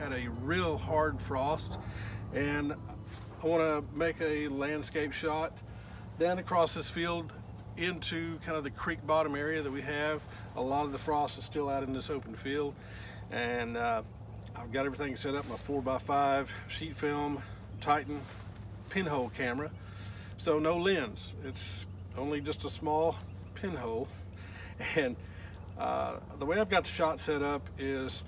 had a real hard frost, and I want to make a landscape shot down across this field into kind of the creek bottom area that we have. A lot of the frost is still out in this open field, and I've got everything set up, my 4x5 sheet film Titan pinhole camera. So no lens, it's only just a small pinhole. And the way I've got the shot set up is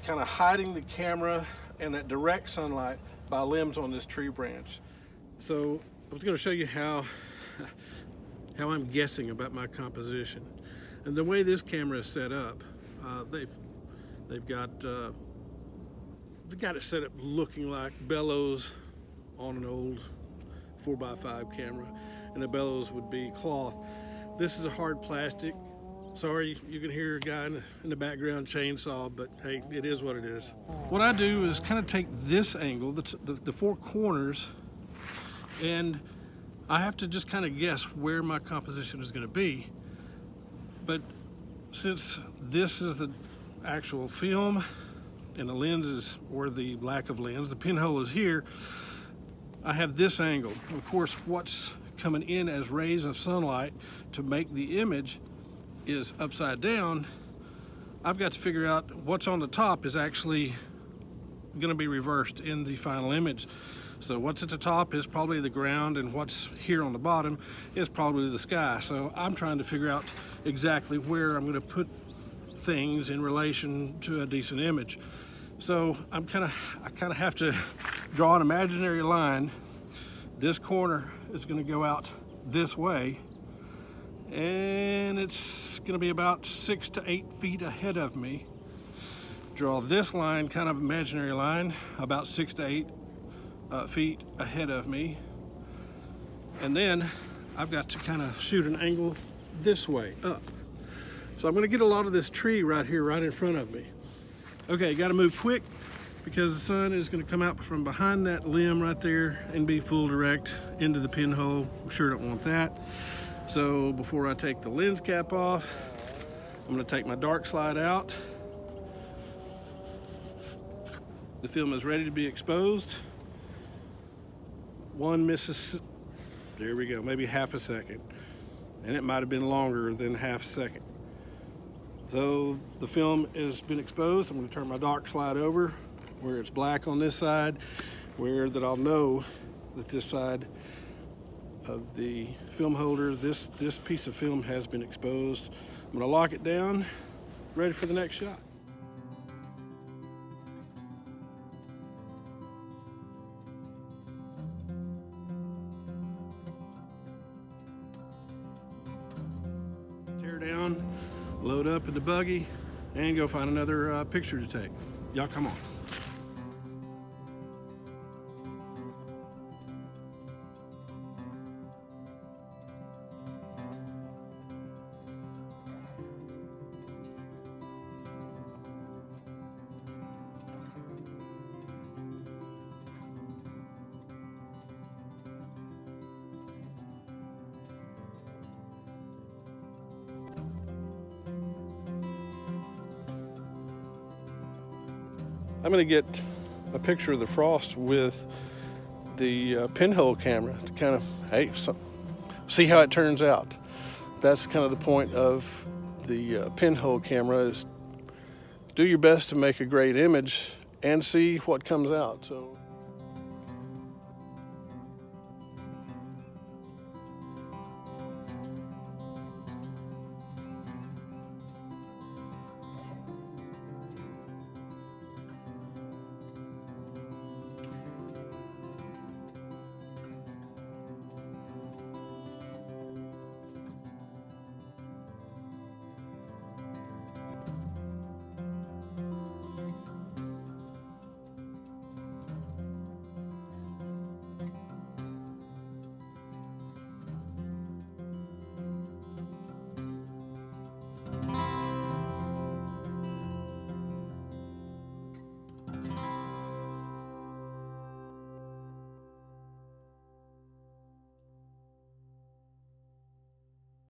kind of hiding the camera and that direct sunlight by limbs on this tree branch. So I was going to show you how I'm guessing about my composition. And the way this camera is set up, they've got it set up looking like bellows on an old 4x5 camera, and the bellows would be cloth. This is a hard plastic. Sorry, you can hear a guy in the background chainsaw, but hey, it is what it is. What I do is kind of take this angle, the four corners, and I have to just kind of guess where my composition is going to be. But since this is the actual film and the lens is, or the lack of lens, the pinhole is here, I have this angle. Of course, what's coming in as rays of sunlight to make the image is upside down. I've got to figure out what's on the top is actually going to be reversed in the final image. So what's at the top is probably the ground, and what's here on the bottom is probably the sky. So I'm trying to figure out exactly where I'm going to put things in relation to a decent image. So I kind of have to draw an imaginary line. This corner is going to go out this way, and it's going to be about 6 to 8 feet ahead of me. Draw this line, kind of imaginary line, about 6 to 8 feet ahead of me, and then I've got to kind of shoot an angle this way up. So I'm going to get a lot of this tree right here, right in front of me. Okay, got to move quick because the sun is going to come out from behind that limb right there and be full direct into the pinhole. We sure don't want that. So before I take the lens cap off, I'm going to take my dark slide out. The film is ready to be exposed. One misses, there we go, maybe half a second. And it might have been longer than half a second. So the film has been exposed. I'm going to turn my dark slide over where it's black on this side, where that I'll know that this side of the film holder, this piece of film has been exposed. I'm going to lock it down, ready for the next shot. Tear down, load up in the buggy, and go find another picture to take. Y'all come on. I'm going to get a picture of the frost with the pinhole camera to kind of, hey, see how it turns out. That's kind of the point of the pinhole camera, is do your best to make a great image and see what comes out. So